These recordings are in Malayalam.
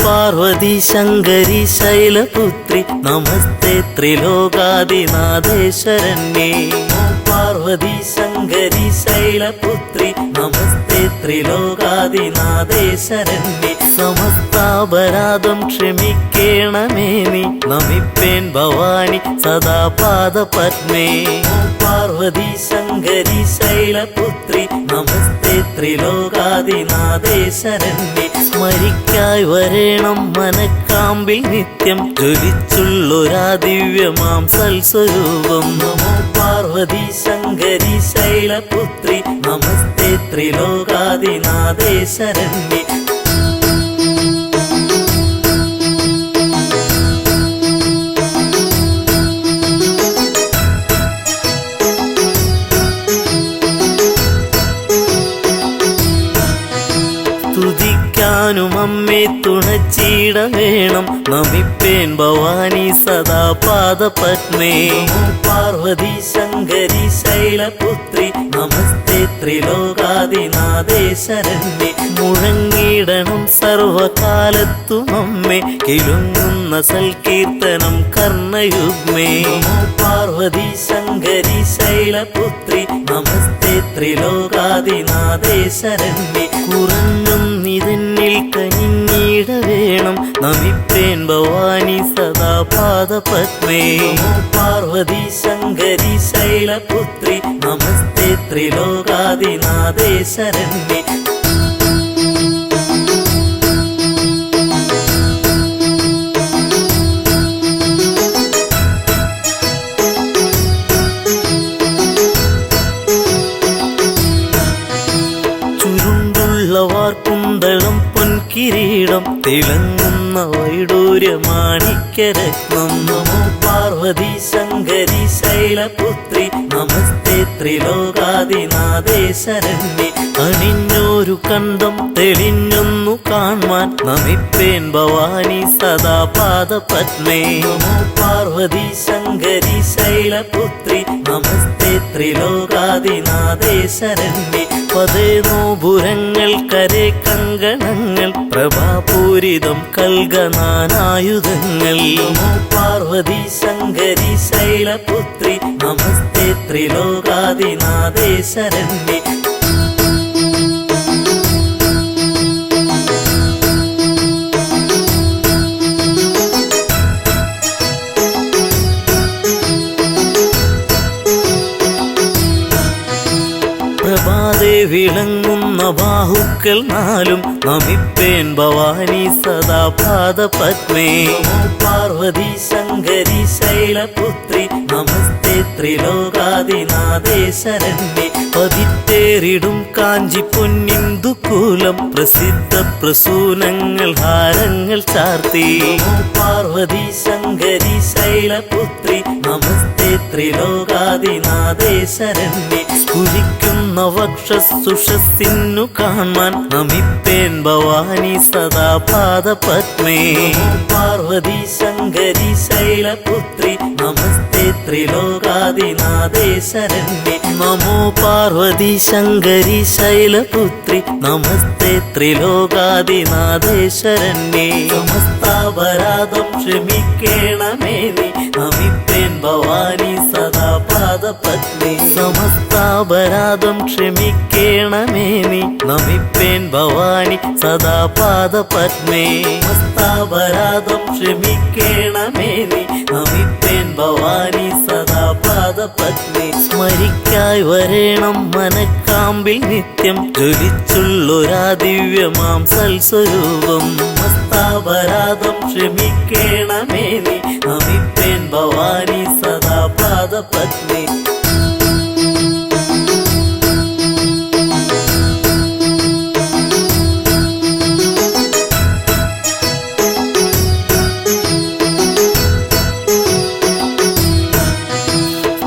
പാർവതി ശങ്കരി ശൈലപുത്രി നമസ്തേ ത്രിലോകാദിനാഥേ ശരണ്യേ. പാർവതി ശങ്കരി ശൈലപുത്രി നമസ്തേ ത്രിലോകാദിനാഥേ ശരണ്യേ. സമസ്താപരാധം ക്ഷമിക്കേണമേ നീ നമിപ്പേൻ ഭവാനി സദാ പാദപത്മേ. പാർവതി ശങ്കരി ശൈലപുത്രി നമസ്തേ ത്രിലോകാദിനാഥേ ശരണ്യേ. സ്മരിക്കായി വരേണം മനക്കാമ്പിൽ നിത്യം ജ്വലിച്ചുള്ളൊരാ ദിവ്യമാം സൽസ്വരൂപം. നമോ പാർവതി ശങ്കരി ശൈലപുത്രി നമസ്തേ ത്രിലോകാദിനാഥേ ശരണ്യേ. സ്തുതിക്കാനും അമ്മേ തുണച്ചിട വേണം നമിപ്പേൻ ഭവാനി സദാ പാദപത്മേ. പാർവതി ശങ്കരി ശൈലപുത്രി നമസ്തേ ത്രിലോകാദിനാഥേ ശരണ്യേ. മുഴങ്ങിടണം സർവകാലത്തും അമ്മേ കിലുങ്ങുന്ന സൽകീർത്തനം കർണയുഗ്മേ. പാർവതി ശങ്കരി ശൈലപുത്രി നമസ്തേ ത്രിലോകാദിനാഥേ ശരണ്യേ. കുറഞ്ഞും നിതന്നിൽ കനിഞ്ഞിട വേണം നമിപ്പേൻ ഭവാനി സദാ പാദപത്മേ. പാർവതി ശങ്കരി ശൈലപുത്രി നമസ്തേ ത്രിലോകാദിനാഥേ ശരണ്യേ. കുന്തളം പൊൻകിരീടം തിളങ്ങുന്ന വൈഡൂര്യമാണിക്യരത്നം. നമോ പാർവതി ശങ്കരി ശൈലപുത്രി നമസ്തേ ത്രിലോകാദിനാഥേ ശരണ്യേ. അണിഞ്ഞോരു കണ്ടം തെളിഞ്ഞൊന്നു കാൺമാൻ നമിപ്പേൻ ഭവാനി സദാ പാദപത്മേ. നമോ പാർവതി ശങ്കരി ശൈലപുത്രി നമസ്തേ ത്രിലോകാദിനാഥേ ശരണ്യേ. പതേനോപുരങ്ങൾ കരേ കങ്കണങ്ങൾ പ്രഭാപൂരിതം കൽഗനാനായുധങ്ങൾ. നമോ പാർവതി ശങ്കരി ശൈലപുത്രി നമസ്തേ ത്രിലോകാദിനാഥേ ശരണ്യേ. പ്രഭാതേ വിളങ്ങുന്ന ബാഹുക്കൾ നാലും നമിപ്പേൻ ഭവാനി സദാ പാദപത്മേ. പാർവതി ശങ്കരി ശൈലപുത്രി നമസ്തേ ത്രിലോകാദിനാഥേ ശരണ്യേ. പതിത്തേറിടും കാഞ്ചി പൊന്നിന്ദുകൂലം പ്രസിദ്ധ പ്രസൂനങ്ങൾ ഹാരങ്ങൾ ചാർത്തി. പാർവതി ശങ്കരി ശൈലപുത്രി നമസ്തേ ത്രിലോകാദിനാഥേ ശരണ്യേ. സ്ഫുരിക്കുന്ന വക്ഷസുഷസ്സിന്നു കാണാൻ നമിപ്പേൻ ഭവാനി സദാ പാദപത്മേ. പാർവതി ശങ്കരി ശൈലപുത്രി നമസ്തേ ത്രിലോകാദിനാഥേ ശരണ്യേ. നമോ പാർവതി ശങ്കരി ശൈലപുത്രി നമസ്തേ ത്രിലോകാദിനാഥേ ശരണ്യേ. സമസ്താപരാധം ക്ഷമിക്കേണമേ നീ നമിപ്പേൻ ഭവാനി സദാ പാദപത്മേ. സമസ്താപരാധം ക്ഷമിക്കേണമേ നീ നമിപ്പേൻ ഭവാനി സദാ പാദപത്മേ. സമസ്താപരാധം ക്ഷമിക്കേണമേ നീ നമിപ്പേൻ ഭവാനി സദാ പാദപത്മേ. സ്മരിക്കായി വരേണം മനക്കാമ്പിൽ നിത്യം ജ്വലിച്ചുള്ളൊരാ ദിവ്യമാം സൽസ്വരൂപം. സമസ്താപരാധം ക്ഷമിക്കേണമേ നീ നമിപ്പേൻ ഭവാനി സദാ പാദപത്മേ.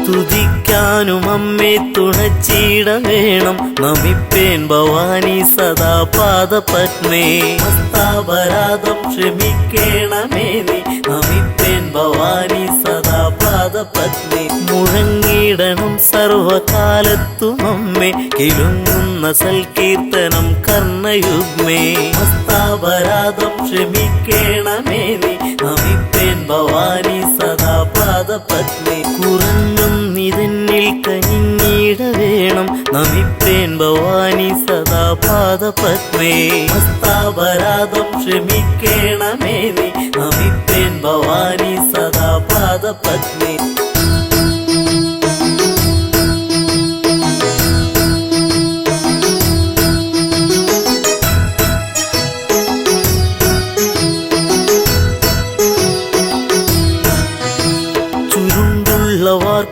സ്തുതിക്കാനും അമ്മേ തുണച്ചിട വേണം നമിപ്പേൻ ഭവാനി സദാ പാദപത്മേ. സമസ്താപരാധം ക്ഷമിക്കേണമേ നീ നമിപ്പേൻ ഭവാനി സദാ പാദ പാദപത്നി മുഴങ്ങിടണം സർവകാലത്തും അമ്മേ കിലുങ്ങുന്ന സൽകീർത്തനം കർണയുഗ്മേ മസ്താപരാധം ക്ഷമിക്കേണമേ നീ നമിപ്പേൻ ഭവാനി സദാ പാദപത്നി കുറഞ്ഞും നിതന്നിൽ കനിഞ്ഞിട വേണം നമിപ്പേൻ ഭവാനി സദാ പാദപത്മേ മസ്താപരാധം ക്ഷമിക്കേണമേ നീ നമിപ്പേൻ ഭവാനി സദാ പാദപത്മേ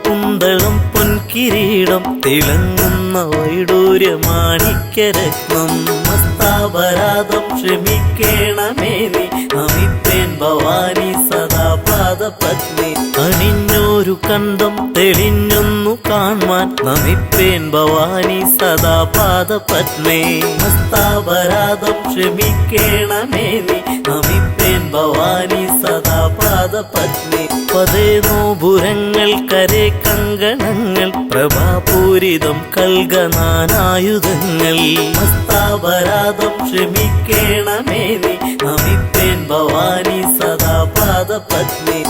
കുന്തളം പൊൻകിരീടം തിളങ്ങുന്ന വൈഡൂര്യമാണിക്യരത്നം മസ്താപരാധം ക്ഷമിക്കേണമേ നീ നമിപ്പേൻ ഭവാനി സദാ പാദപത്നി അണിഞ്ഞൊരു കണ്ടം തെളിഞ്ഞൊന്നു കാൺമാൻ നമിപ്പേൻ ഭവാനി സദാ പാദപത്മേ മസ്താപരാധം ക്ഷമിക്കേണമേ നീ നമിപ്പേൻ ഭവാനി സദാ പാദപത്നി പതേ നോപുരങ്ങൾ കരേ കങ്കണങ്ങൾ പ്രഭാപൂരിതം കൽഗനാനായുധങ്ങൾ മസ്താപരാധം ക്ഷമിക്കേണമേ നീ നമിപ്പേൻ ഭവാനി സദാ പാദപത്നി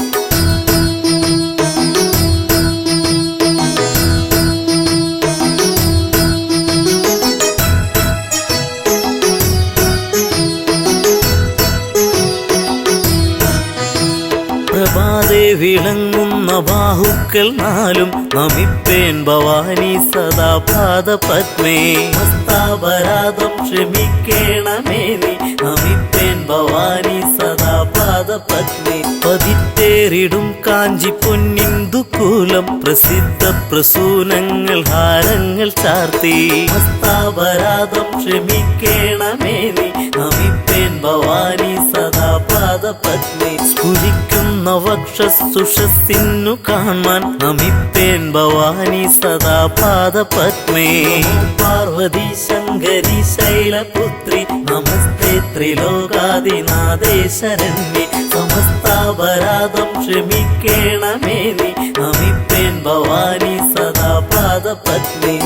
പ്രഭാതേ വിളങ്ങുന്ന ബാഹുക്കൾ നാലും നമിപ്പേൻ ഭവാനി സദാ പാദപത്മേ മസ്താപരാധം ക്ഷമിക്കേണമേ നീ നമിപ്പേൻ ഭവാനി സദാ പാദപത്മേ പതിത്തേറിടും കാഞ്ചി പൊന്നിന്ദുകൂലം പ്രസിദ്ധ പ്രസൂനങ്ങൾ ഹാരങ്ങൾ ചാർത്തി മസ്താപരാധം ക്ഷമിക്കേണമേ നീ നമിപ്പേൻ ഭവാനി സദാ പാദപത്മേ സ്ഫുരിക്കുന്ന വക്ഷസുഷസ്സിന്നു കാൺമാൻ നമിപ്പേൻ ഭവാനി സദാ പാദപത്മേ പാർവതി ശങ്കരി ശൈലപുത്രി നമസ്തേ ത്രിലോകാദിനാഥേ ശരണ്യേ സമസ്താപരാധം ക്ഷമിക്കേണമേ നീ നമിപ്പേൻ ഭവാനി സദാ പാദപത്മേ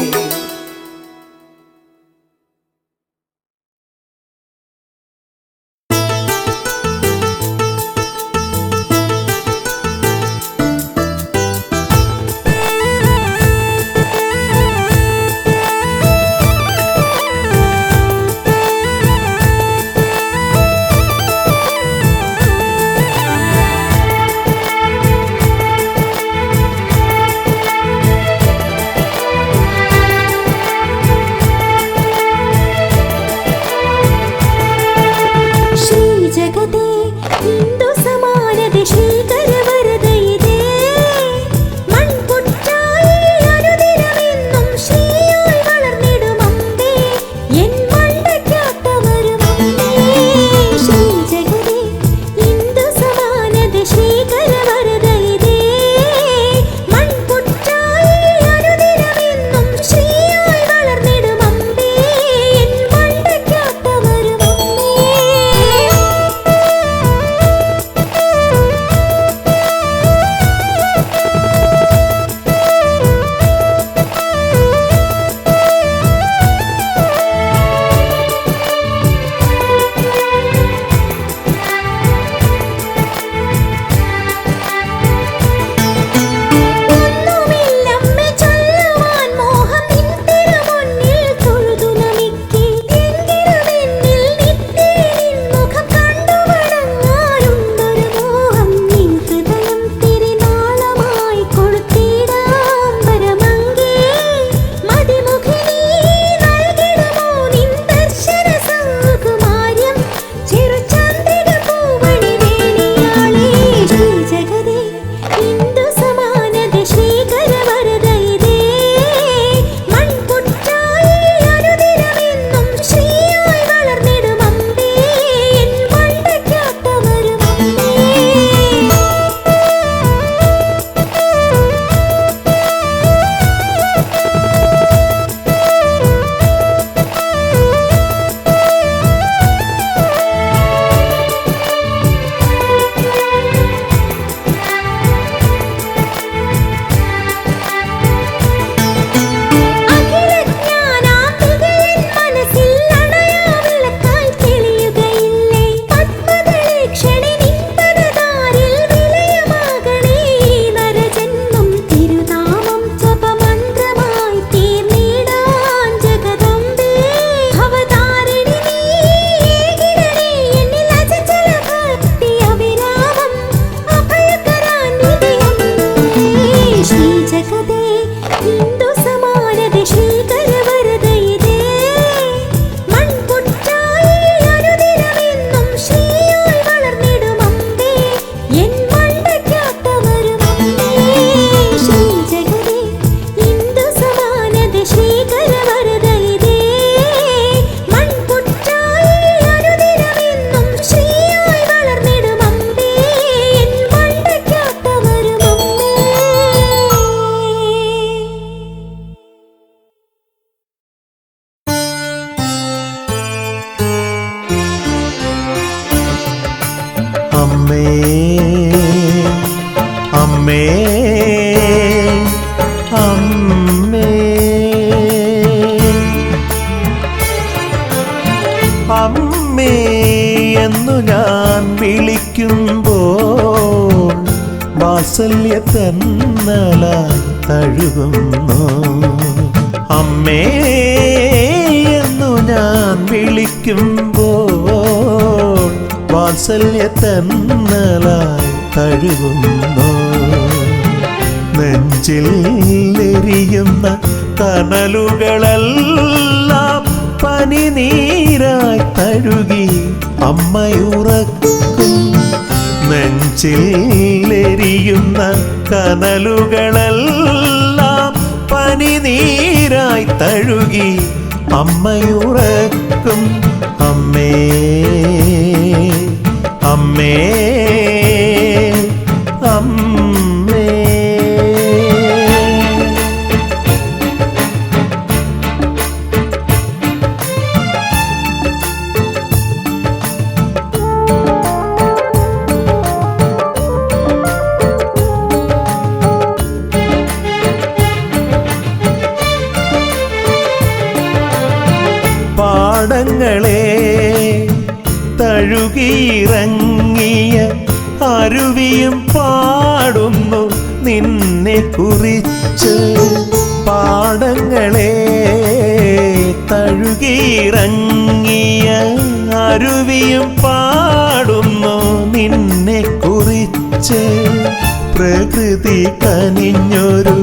അമ്മേ അമ്മേ അമ്മേ അമ്മേ എന്നു ഞാൻ വിളിക്കുമ്പോൾ വാത്സല്യത്തന്നലായി തഴുകുന്നു. അമ്മേ എന്നു ഞാൻ വിളിക്കുമ്പോൾ വാത്സല്യത്തന്നലായി തഴുകുന്നു. നെഞ്ചിൽ എരിയുന്ന കനലുകളെല്ലാം പനിനീരായി തഴുകി അമ്മയുറക്കും. നെഞ്ചിൽ എരിയുന്ന കനലുകളെല്ലാം പനിനീരായി തഴുകി അമ്മയുറക്കും. അമ്മേ അമ്മേ അമ്മേ. പാടങ്ങളെ തഴുകിയിറങ്ങിയ അരുവിയും പാടുന്നു നിന്നെ കുറിച്ച്. പാടങ്ങളെ തഴുകിയിറങ്ങിയ അരുവിയും പാടുന്നു നിന്നെ കുറിച്ച്. പ്രകൃതി കനിഞ്ഞൊരു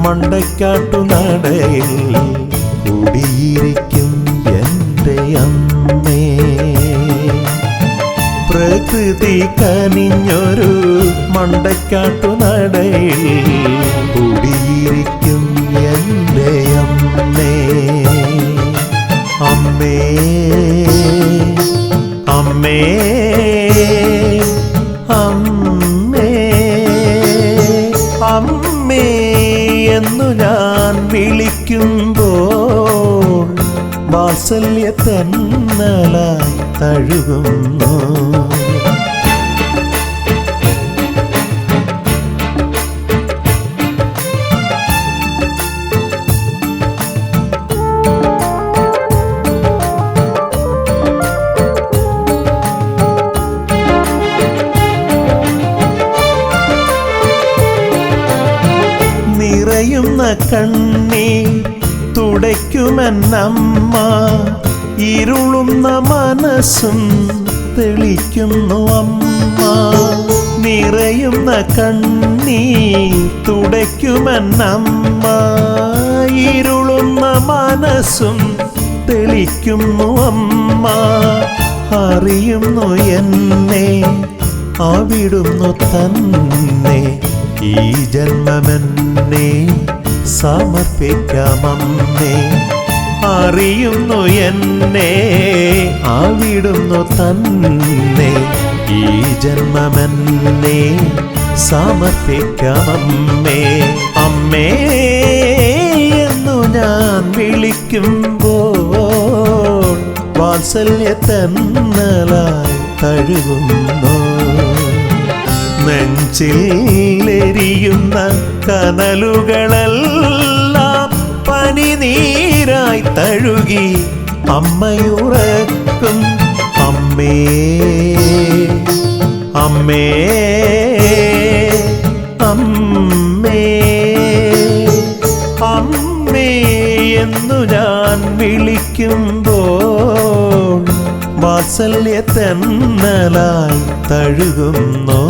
മണ്ടക്കാട്ടു നടയിൽ കുടിയിരിക്കും എൻ്റെ അമ്മേ. പ്രകൃതി കനിഞ്ഞൊരു മണ്ടക്കാട്ടു നടയിൽ കുടിയിരിക്കും എൻ്റെ അമ്മേ. അമ്മേ അമ്മേ അമ്മേ അമ്മേ എന്നു ഞാൻ വിളിക്കുമ്പോൾ വാത്സല്യത്തന്നലായി തഴുകുന്നു. നിറയുന്ന കണ്ണീർ തുടയ്ക്കുമെന്നമ്മ, ഇരുളുന്ന മനസ്സും തെളിക്കുന്നു അമ്മ. നിറയുന്ന കണ്ണീർ തുടയ്ക്കുമെന്നമ്മ, ഇരുളുന്ന മനസ്സും തെളിക്കുന്നു അമ്മ. അറിയുന്നു എന്നെ അവിടുന്നു തന്നെ, ഈ ജന്മമെന്നെ സമർപ്പിക്കാമമ്മേ. അറിയുന്നു എന്നെ അവിടുന്നു തന്നെ, ഈ ജന്മമെന്നെ സമർപ്പിക്കാമമ്മേ. അമ്മേ എന്നു ഞാൻ വിളിക്കുമ്പോൾ വാത്സല്യത്തന്നലായി തഴുകുന്നു. നെഞ്ചിലെരിയുന്ന കനലുകളെല്ലാം പനിനീരായി തഴുകി അമ്മയുറക്കും. അമ്മേ അമ്മേ അമ്മേ അമ്മേ എന്നു ഞാൻ വിളിക്കുമ്പോൾ വാത്സല്യത്തന്നലായി തഴുകുന്നു.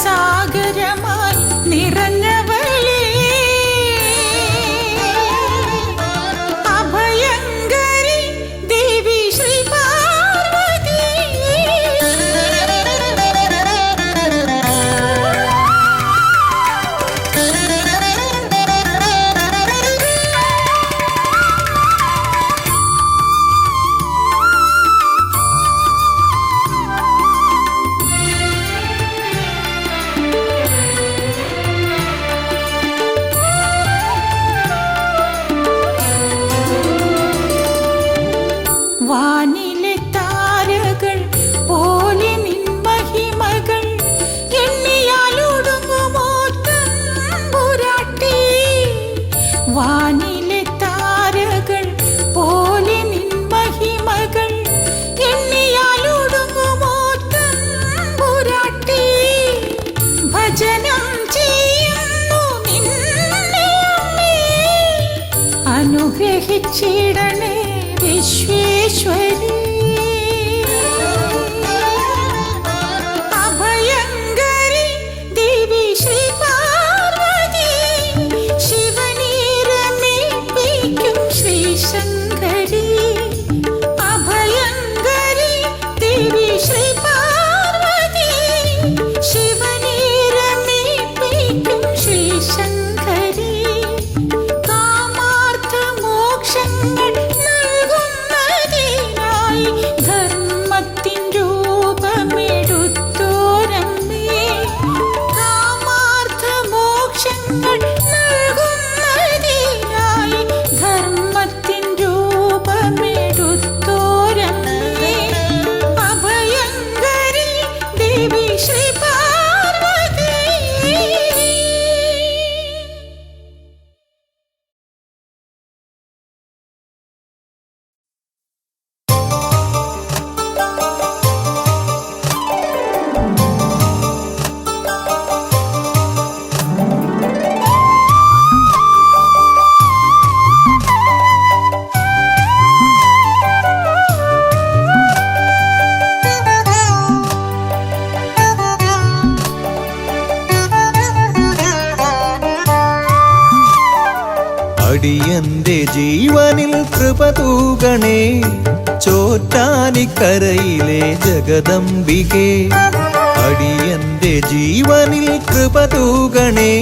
സാഗരമായി നിറഞ്ഞവളേ അഭയങ്കരി ദേവി ശ്രീ പാർവതി വാനിലെ താരകൾ പോലെ നിൻ മഹിമകൾ എണ്ണിയാലൊടുങ്ങുമോ തമ്പുരാട്ടി വാനിലെ താരകൾ പോലെ നിൻ മഹിമകൾ എണ്ണിയാലൊടുങ്ങുമോ തമ്പുരാട്ടി ഭജനം ചെയ്യുന്നു നിന്നെ അമ്മേ അനുഗ്രഹിച്ചിടണേ വിശ്വേശ്വരി അഭയങ്കരി ദേവി ശ്രീ പാർവതി ശിവനീരമേൽപ്പിക്കും ശ്രീ ശങ്കരി അഭയങ്കരി ദേവി ശ്രീ പാർവതി ശിവനീരമേൽപ്പിക്കും ശ്രീ ശങ്കരി കാമാർത്ഥ മോക്ഷങ്ങൾ നൽകുന്നതിനായി ധർമ്മത്തിൻ രൂപമെടുത്തോരമ്മേ കാമാർത്ഥ മോക്ഷങ്ങൾ നൽകുന്നതിനായി ധർമ്മത്തിൻ രൂപമെടുത്തോരമ്മേ അഭയങ്കരി ദേവി ശ്രീ പാർവതി അടിയന്റെ ജീവനിൽ കൃപ തൂകണേ ചോറ്റാനിക്കരയിലെ ജഗദംബികേ അടിയന്റെ ജീവനിൽ കൃപ തൂകണേ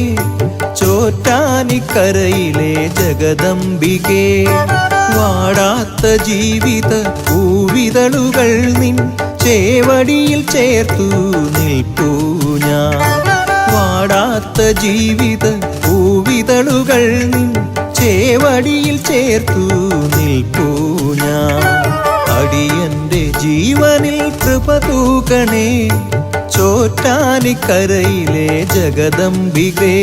ചോറ്റാനിക്കരയിലെ ജഗദംബികേ വാടാത്ത ജീവിത പൂവിതളുകൾ നിൻ ചേവടിയിൽ ചേർത്തു നിൽപ്പൂ ഞാൻ വാടാത്ത ജീവിത പൂവിതളുകൾ നിൻ ചേവടിയിൽ ചേർത്തു നിൽപ്പൂ ഞാൻ അടിയന്റെ ജീവനിൽ കൃപ തൂകണേ ചോറ്റാനിക്കരയിലെ ജഗദംബികേ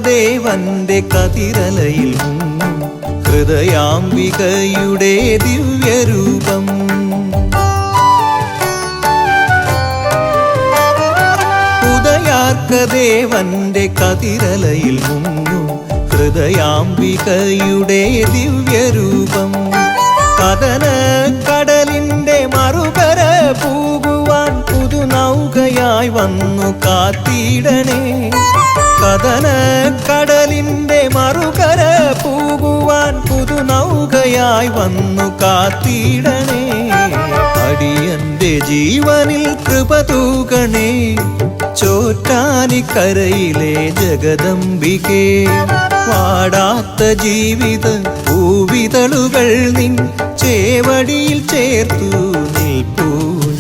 ദേവന്റെ കതിരലയിൽ ഹൃദയാംബികയുടെ ദിവ്യരൂപം ഉദയാർക്കദേവന്റെ കതിരലയിൽ ഹൃദയാംബികയുടെ ദിവ്യരൂപം കഥന കടലിന്റെ മറുകര പോകുവാൻ പുതുനൗകയായി വന്നു കാത്തിടണേ കഥന കടലിന്റെ മറുകര പോകുവാൻ പുതുനൗകയായി വന്നു കാത്തിടണേ അടിയന്റെ ജീവനിൽ കൃപ തൂകണേ ചോറ്റാനിക്കരയിലെ ജഗദംബികേ വാടാത്ത ജീവിത പൂവിതളുകൾ നിൻ ചേവടിയിൽ ചേർത്തു നിൽപ്പൂ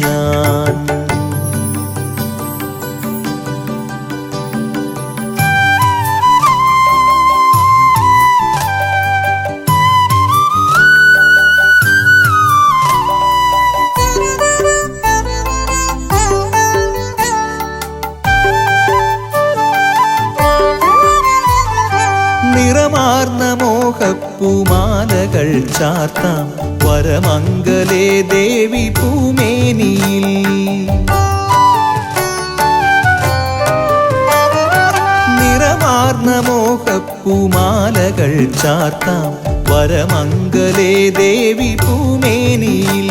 ഞാൻ നിറമാർന്ന മോഹപ്പൂമാലകൾ ചാർത്താം വരമംഗലേ ദേവി പൂമേനിയിൽ. നിറമാർന്ന മോഹപ്പൂമാലകൾ ചാർത്താം വരമംഗലേ ദേവി പൂമേനിയിൽ.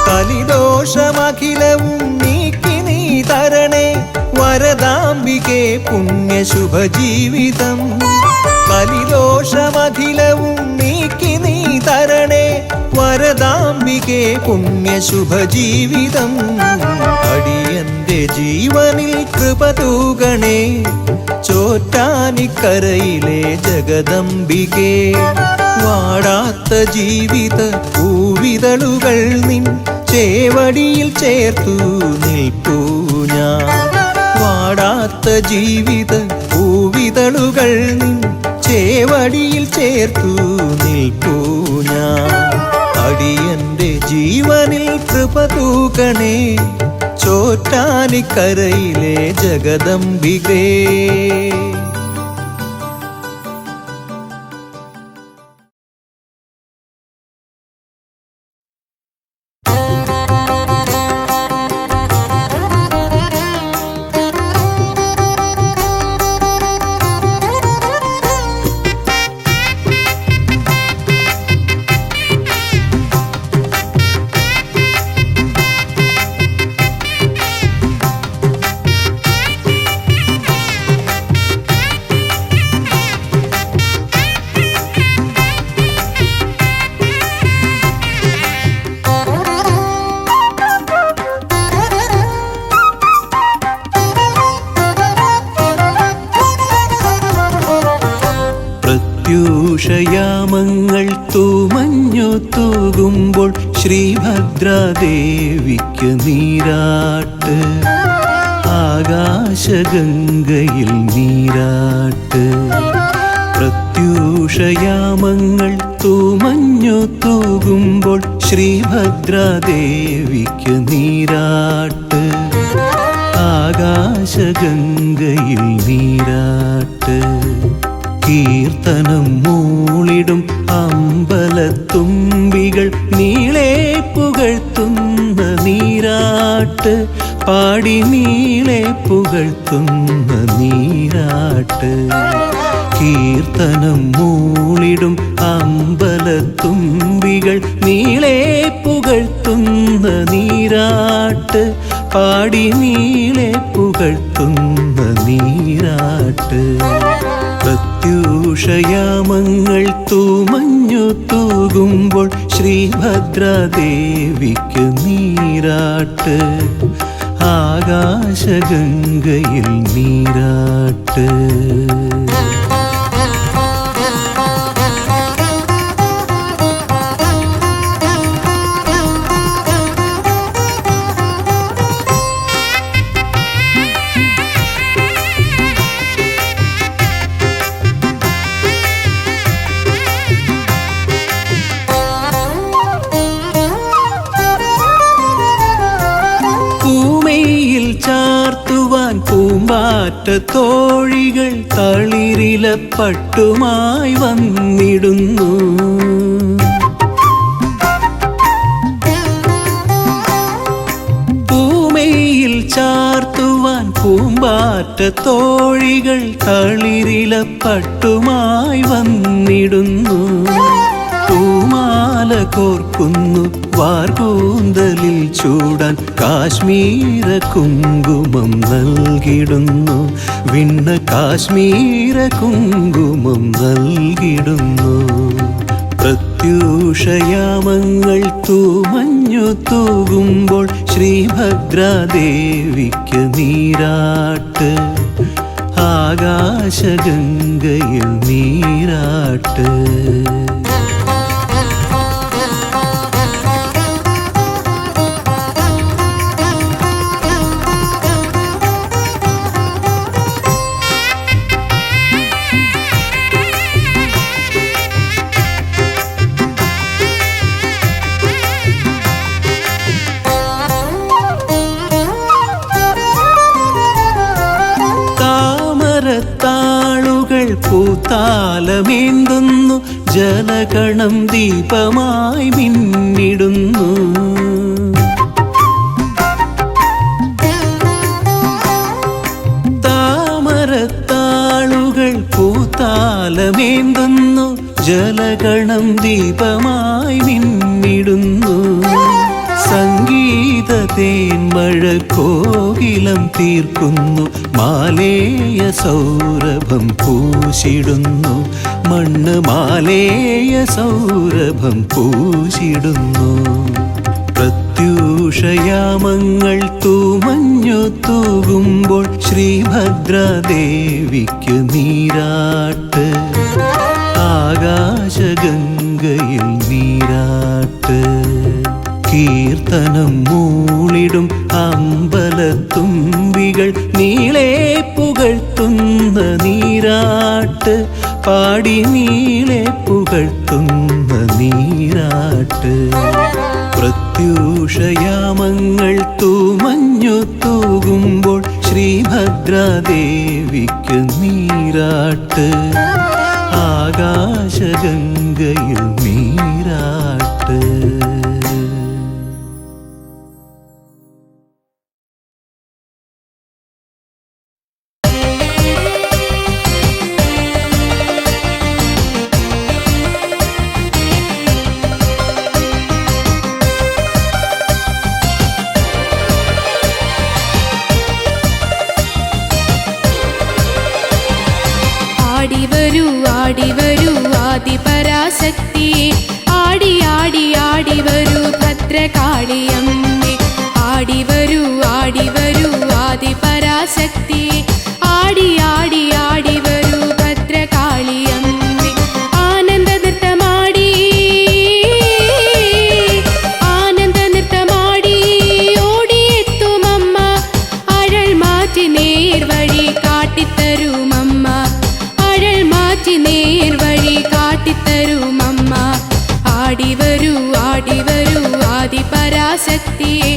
കലിദോഷമഖിലവും നീക്കി നീ തരണേ വരദാംബികേ പുണ്യശുഭജീവിതം. കലിദോഷമഖിലവും നീക്കി നീ തരണേ വരദാംബികേ പുണ്യശുഭജീവിതം. അടിയന്റെ ജീവനിൽ കൃപ തൂകണേ ചോറ്റാനിക്കരയിലെ ജഗദംബികേ. വാടാത്ത ജീവിത പൂവിതളുകൾ നിൻ ചേവടിയിൽ ചേർത്തു നിൽപ്പൂ ഞാൻ. വാടാത്ത ജീവിത പൂവിതളുകൾ നിൻ ചേവടിയിൽ ചേർത്തു നിൽപ്പൂ ഞാൻ. അടിയന്റെ ജീവനിൽ കൃപ തൂകണേ ചോറ്റാനിക്കരയിലെ ജഗദംബികേ. പ്രത്യൂഷയാമങ്ങൾ തൂമഞ്ഞു തൂകുമ്പോൾ ശ്രീഭദ്രാദേവിക്ക് നീരാട്ട്. ആകാശഗംഗയിൽ നീരാട്ട്. പ്രത്യൂഷയാമങ്ങൾ തൂമഞ്ഞു തൂകുമ്പോൾ ശ്രീഭദ്രാദേവിക്ക് നീരാട്ട്. ആകാശഗംഗയിൽ നീരാട്ട്. കീർത്തനം മൂളിടും അമ്പലത്തുമ്പികൾ നീളെ പുകഴ്ത്തുന്ന നീരാട്ട്. പാടി നീളെ പുകഴ്ത്തുന്ന നീരാട്ട്. കീർത്തനം മൂളിടും അമ്പലത്തുമ്പികൾ നീളെ പുകഴ്ത്തുന്ന നീരാട്ട്. പാടി നീളെ പുകഴ്ത്തുന്ന നീരാട്ട്. പ്രത്യൂഷയാമങ്ങൾ തൂമഞ്ഞു തൂകുമ്പോൾ ശ്രീഭദ്രാദേവിക്ക് നീരാട്ട്. ആകാശഗംഗയിൽ നീരാട്ട്. ചാർത്തുവാൻ പൂമ്പാറ്റ തോഴികൾ തളിരില പട്ടുമായി വന്നിടുന്നു. പൂമയിൽ ചാർത്തുവാൻ പൂമ്പാറ്റ തോഴികൾ തളിരില പട്ടുമായി വന്നിടുന്നു. പൂമാല കോർക്കുന്നു വാർകൂന്തലിൽ ചൂടാൻ കാശ്മീര കുങ്കുമം നൽകിടുന്നു. വിണ്ണ കാശ്മീര കുങ്കുമം നൽകിടുന്നു. പ്രത്യൂഷയാമങ്ങൾ തൂമഞ്ഞു തൂകുമ്പോൾ ശ്രീഭദ്രാദേവിക്ക് നീരാട്ട്. ആകാശഗംഗയിൽ നീരാട്ട്. പൂത്താലമേന്തുന്നു, ജലകണം ദീപമായി മിന്നിടുന്നു. താമരത്താളുകൾ പൂത്താലമേന്തുന്നു, ജലകണം ദീപമായി മിന്നിടുന്നു. സംഗീത തേന്മഴ കോകിലം തീർക്കുന്നു, മാലേയ സൗരഭം പൂശിടുന്നു. മണ്ണ് മാലേയ സൗരഭം പൂശിടുന്നു. പ്രത്യൂഷയാമങ്ങൾ തൂമഞ്ഞു തൂകുമ്പോൾ ശ്രീഭദ്രാദേവിക്ക് നീരാട്ട്. ആകാശഗംഗയിൽ നീരാട്ട്. കീർത്തനം മൂളിടും അമ്പലത്തുമ്പികൾ നീളെ പുകഴ്ത്തുന്ന നീരാട്ട്. പാടി നീളെ പുകഴ്ത്തുന്ന നീരാട്ട്. പ്രത്യൂഷയാമങ്ങൾ തൂമഞ്ഞു തൂകുമ്പോൾ ശ്രീഭദ്രാദേവിക്ക് നീരാട്ട്. ആകാശഗംഗയിൽ നീരാട്ട്. ആടിവരൂ ആദിപരാശക്തിയെ, ആടി ആടി ആടി വരൂ ഭദ്രകാളിയമ്മേ. ആടിവരൂ ആദിപരാശക്തിയെ, ആടി ആടി ആടി വരൂ ഭദ്രകാളിയമ്മേ. ആനന്ദ നൃത്തമാടി ഓടിയെത്തുമമ്മ, അഴൽ മാറ്റി നേർവഴി കാട്ടിത്തരുമമ്മ. നേർവഴി കാട്ടിത്തരുമമ്മ. ആടിവരൂ ആദിപരാശക്തിയെ,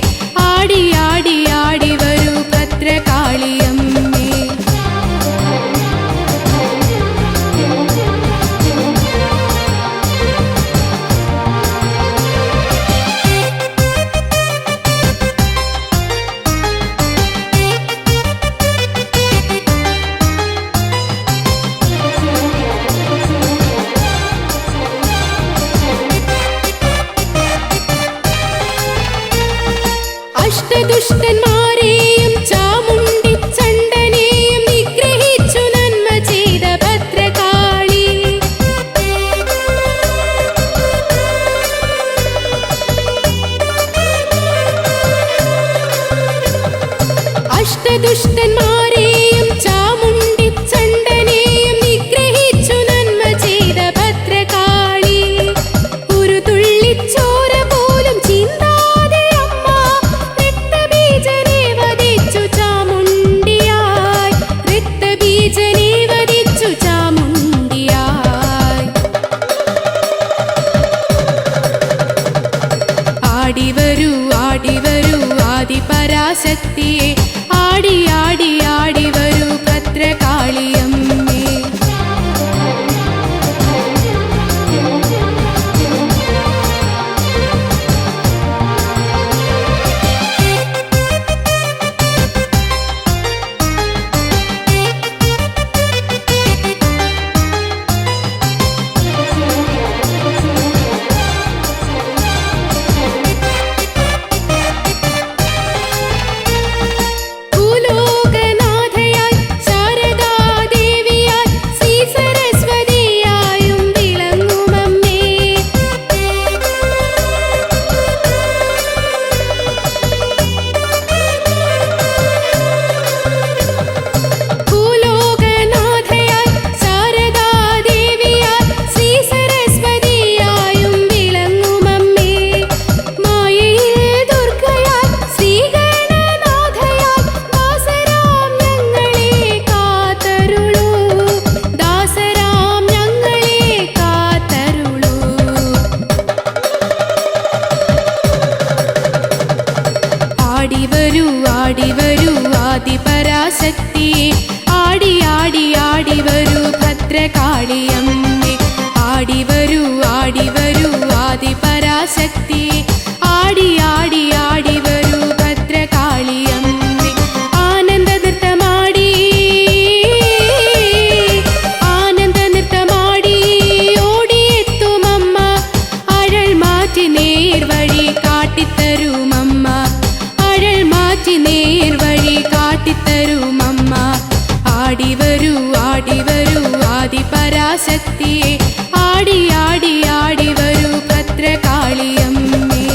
ആടി ആടി ആടി വരൂ ഭദ്രകാളിയമ്മേ. അഷ്ടദുഷ്ടന്മാരെയും ചാമുണ്ടി ചണ്ഡനെയും നിഗ്രഹിച്ചു നന്മ ചെയ്ത ഭദ്രകാളി. അഷ്ടദുഷ്ടന്മാരെയും ചാമുണ്ടി ചണ്ഡനെയും നിഗ്രഹിച്ചു നന്മ ചെയ്ത ഭദ്രകാളി. ഒരു തുള്ളിച്ചോര പോലും ചിന്താതെ അമ്മ രക്തബീജനെ വധിച്ചു ചാമുണ്ടിയായി. രക്തബീജനെ വധിച്ചു ചാമുണ്ടിയായി. ആടിവരൂ ആദിപരാശക്തിയെ, ആടി ആടി ആടി വരൂ ഭദ്രകാളിയമ്മേ. ഭദ്രകാളിയമ്മേ ആടിവരൂ ആദിപരാശക്തി ആടി ആടി ആടി വരൂ ഭദ്രകാളിയമ്മേ ആനന്ദ നൃത്തമാടി ഓടിയെത്തുമമ്മ അഴൽ മാറ്റി നേർവഴി കാട്ടിത്തരുമമ്മ അഴൽ മാറ്റി നേർവഴി കാട്ടിത്തരുമമ്മ ആടിവരൂ ആദിപരാശക്തിയെ ആടി ആടി ആടി വരൂ ഭദ്രകാളിയമ്മേ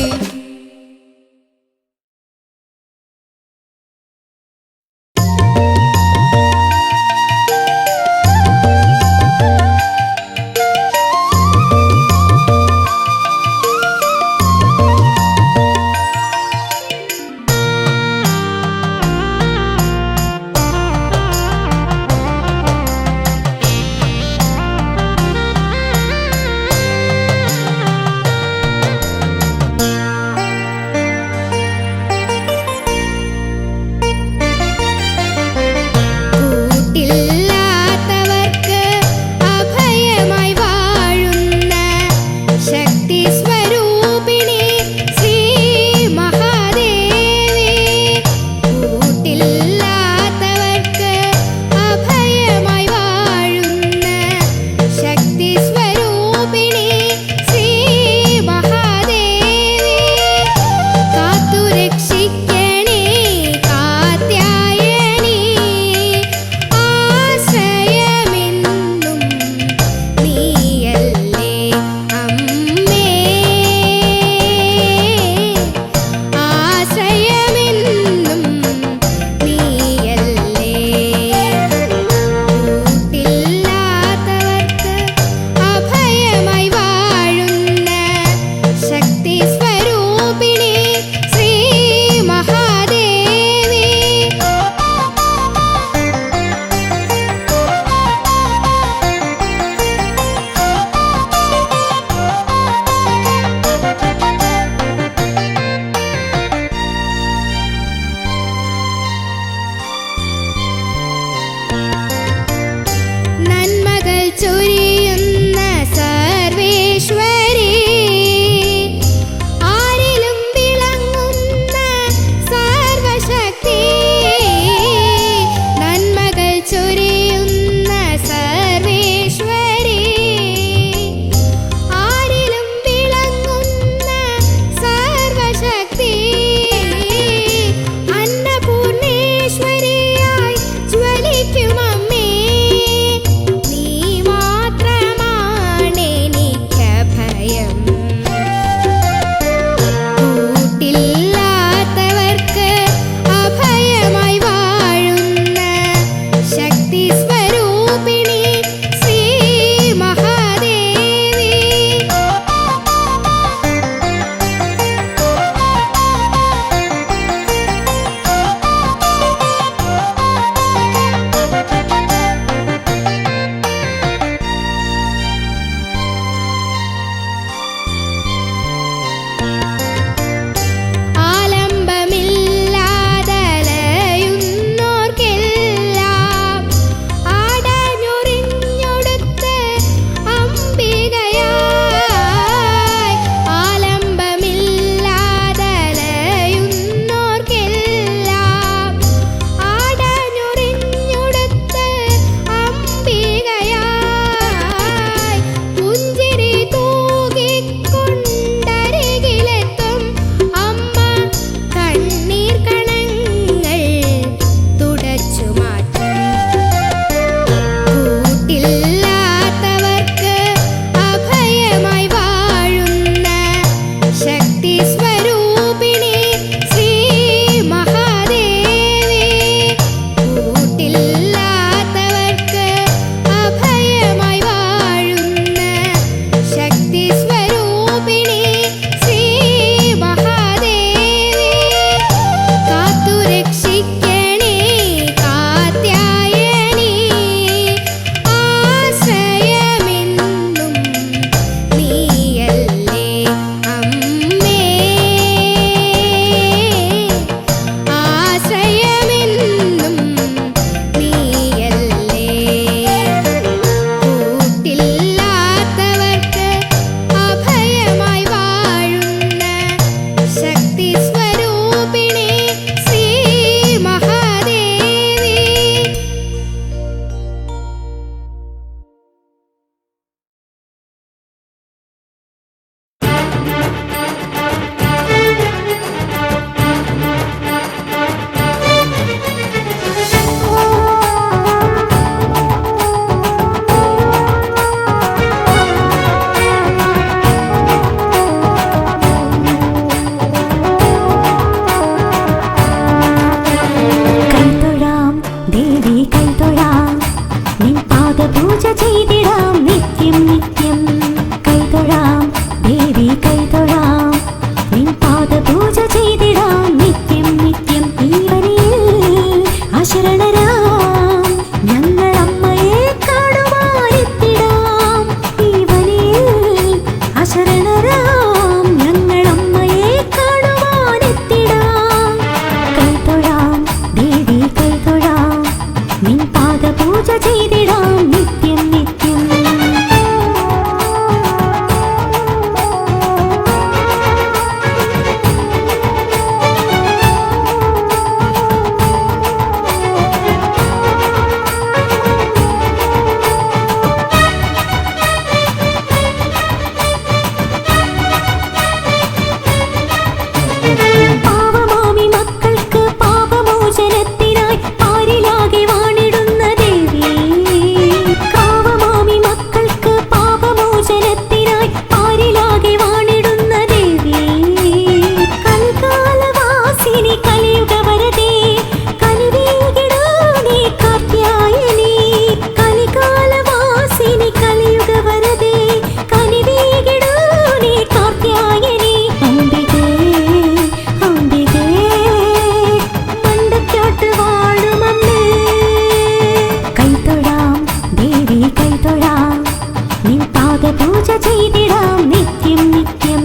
നിൻ പാദപൂജ ചെയ്തിടാം നിത്യം നിത്യം.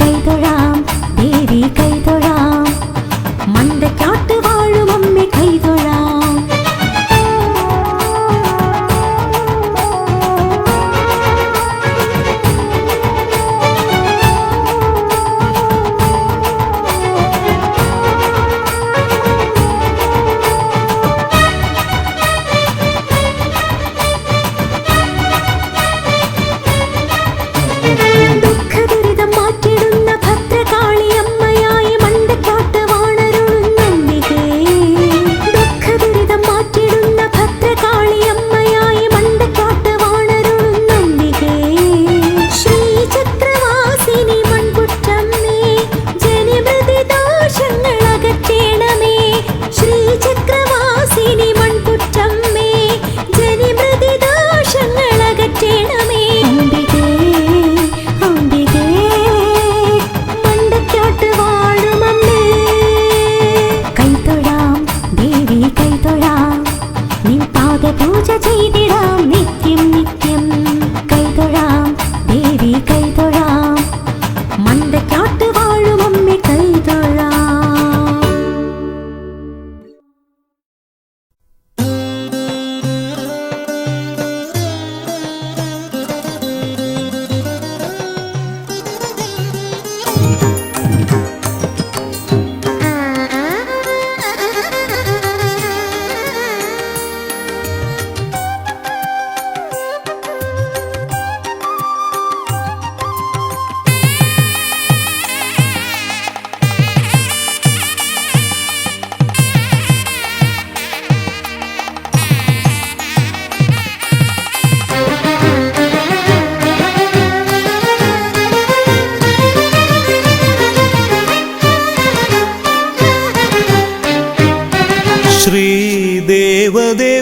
കൈതൊഴാം ദേവി കൈതൊഴാം, മണ്ടക്കാട്ട് വാഴും അമ്മേ കൈതൊഴാം. ദുഃഖദുരിതം മാറ്റിടുന്ന ഭദ്രകാളിയമ്മയായി മണ്ടക്കാട്ട് വാണരുളുന്നമ്മികേ. ദുഃഖദുരിതം മാറ്റിടുന്ന ഭദ്രകാളിയമ്മയായി മണ്ടക്കാട്ട് വാണരുളുന്നമ്മികേ. ശ്രീചക്രവാസിനി മൺപുറ്റമ്മേ, ജനിമൃതി ദോഷങ്ങൾ അകറ്റേണമേ. ശ്രീചക്രവാസിനി മൺപുറ്റമ്മേ, ജനിമൃതി ദോഷങ്ങൾ അകറ്റേണമേ. അംബികേ അംബികേ, മണ്ടക്കാട്ട് വാഴുമമ്മേ. കൈതൊഴാം ദേവി കൈതൊഴാം, നിൻ പാദപൂജ ചെയ്തിടാം നിത്യം നിത്യം. കൈതൊഴാം ദേവി കൈതൊഴാം, മണ്ടക്കാട്ട് വാഴുമമ്മേ കൈതൊഴാം.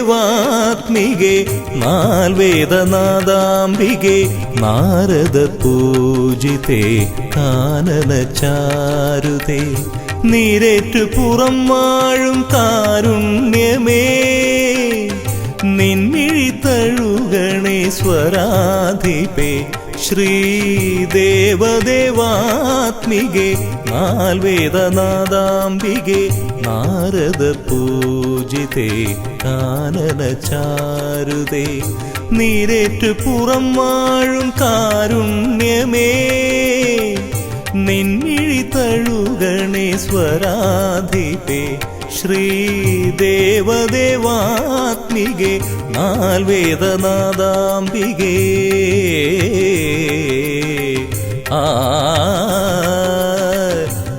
ശ്രീദേവദേവാത്മികേ നാൽവേദനാദാംബികേ നാരദ പൂജിതേ കാനനചാരുതേ നീരേറ്റു പുറം വാഴും കാരുണ്യമേ നിൻമിഴി തഴുകണേ സ്വരാധിപേ ശ്രീദേവദേവാത്മികേ നാൽവേദനാദാംബികേ നാരദ പൂജിതേ കാനനചാരുതേ നീരേറ്റു പുറം വാഴും കാരുണ്യമേ നിൻമിഴി തഴുകണേ സ്വരാധിപേ ശ്രീദേവദേവാത്മികേ നാൽവേദനാദാംബികേ ആ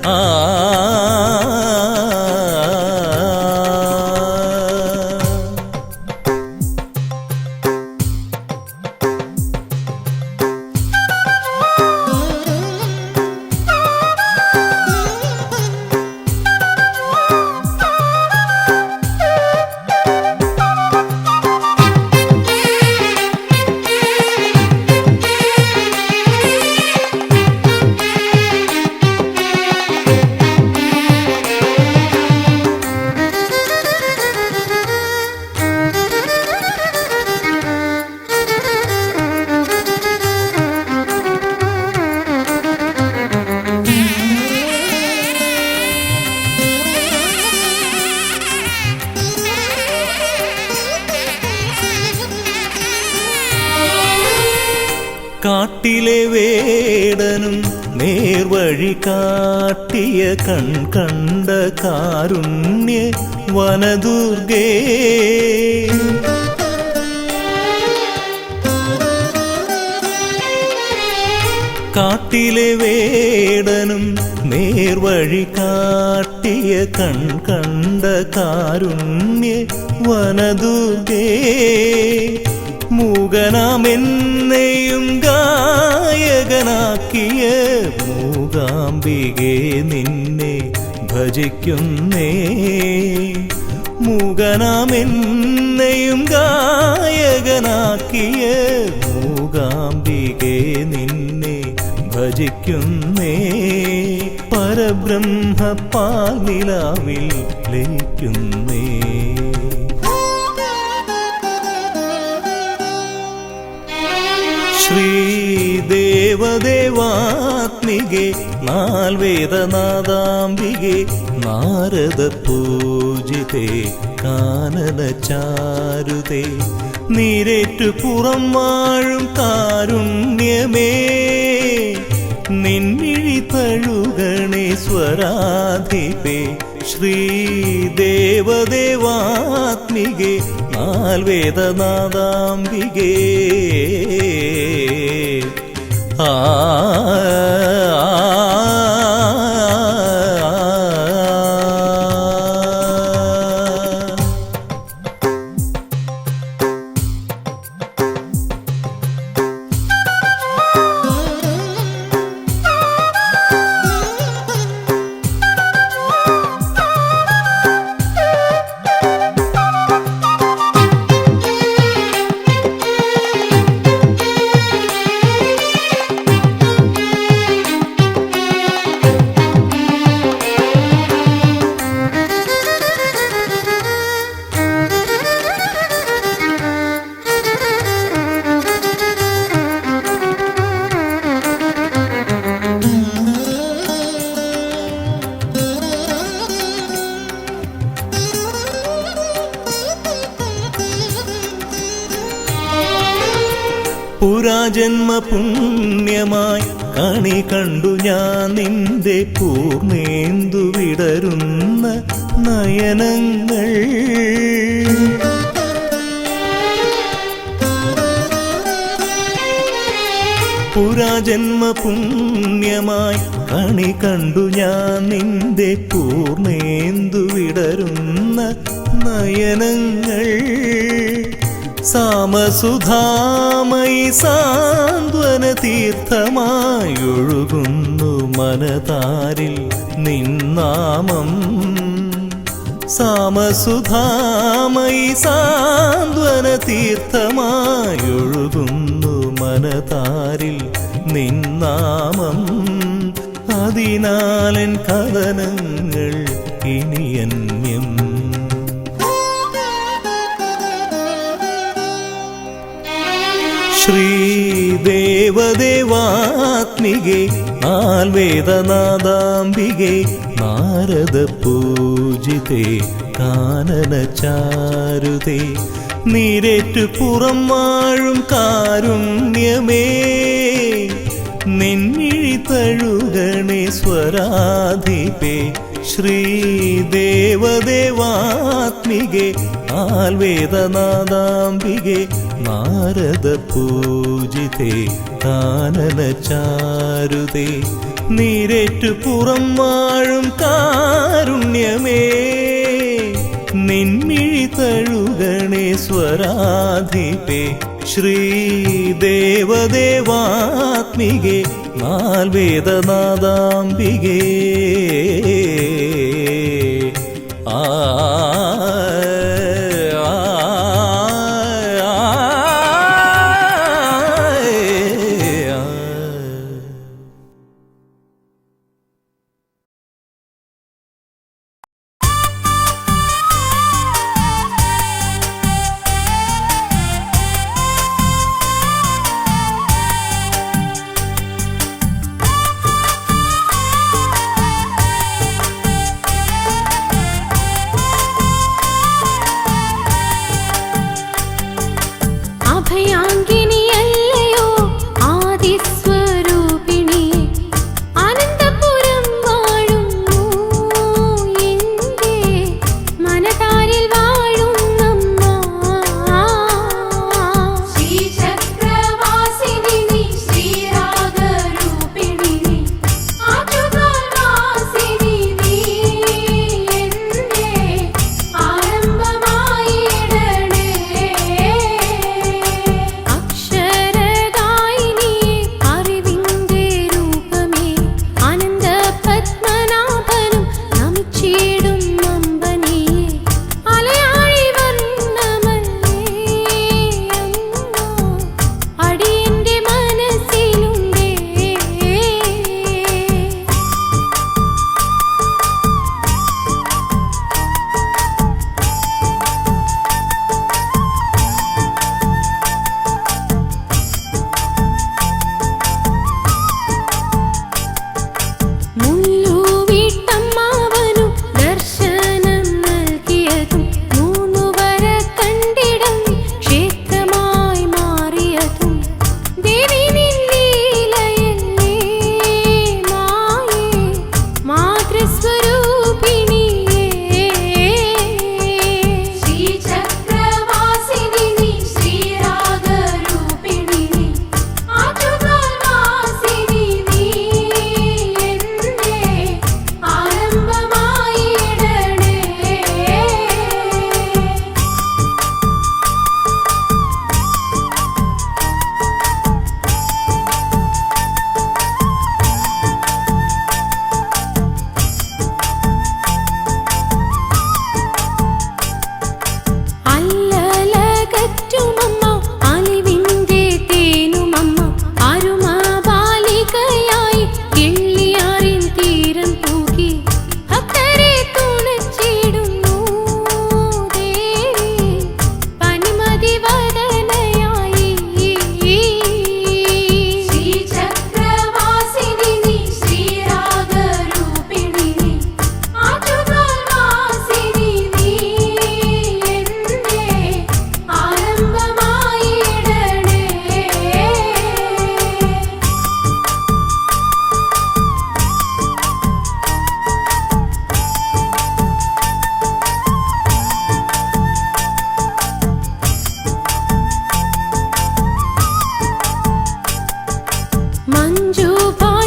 ആ കാട്ടിലെ വേടനും നേർവഴി കാട്ടിയ കണ്ട കാരുണ്യ വനദുർഗേ കാട്ടിലെ വേടനും നേർവഴി കാട്ടിയ കണ്ട കാരുണ്യ വനദുർഗേ മൂകനാമെന്നെയും ഗായകനാക്കിയ മൂകാംബികേ നിന്നെ ഭജിക്കുന്നേ മൂകനാമെന്നെയും ഗായകനാക്കിയ മൂകാംബികേ നിന്നെ ഭജിക്കുന്നേ പരബ്രഹ്മ പാൽനിലാവിൽ ലയിക്കുന്നേ ശ്രീദേവദേവാത്മികെ നാൽവേദനാദാംബികെ നാരദ പൂജിതേ കാനനചാരുതേ നീരേറ്റു പുറം വാഴും കാരുണ്യമേ നിൻമിഴി തഴുകണേ സ്വരാധിപേ ശ്രീദേവദേവാത്മികെ നാൽവേദനാദാംബികേ ആ പുരാജന്മ പുണ്യമായി കണി കണ്ടു ഞാൻ നിന്റെ പൂർണേന്ദു വിടരുന്ന നയനങ്ങൾ പുരാജന്മ പുണ്യമായി കണി കണ്ടു ഞാൻ നിന്റെ പൂർണേന്ദു വിടരുന്ന നയനങ്ങൾ സാമസുധാമയി സാന്ത്വന തീർത്ഥമായൊഴുകുന്നു മനതാരിൽ നിന്നാമം സാമസുധാമയി സാന്ത്വന തീർത്ഥമായൊഴുകുന്നു മനതാരിൽ നിന്നാമം അതിനാലൻ കഥനങ്ങൾ ഇനിയന്യം ശ്രീദേവദേവാത്മികെ നാൽവേദനാദാംബികെ നാരദ പൂജിതേ കാനനചാരുതേ നീരേറ്റു പുറം വാഴും കാരുണ്യമേ നിൻമിഴി തഴുകണേ സ്വരാധിപേ ശ്രീദേവദേവാത്മികെ ആൽവേദനാദാംബികെ നാരദ പൂജിതേ കാനനചാരുതേ നീരേറ്റു പുറം വാഴും കാരുണ്യമേ നിൻമിഴി തഴുകണേ സ്വരാധിപേ ശ്രീദേവദേവാത്മികെ നാൽവേദനാദാംബികേ ആ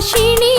നാശിനി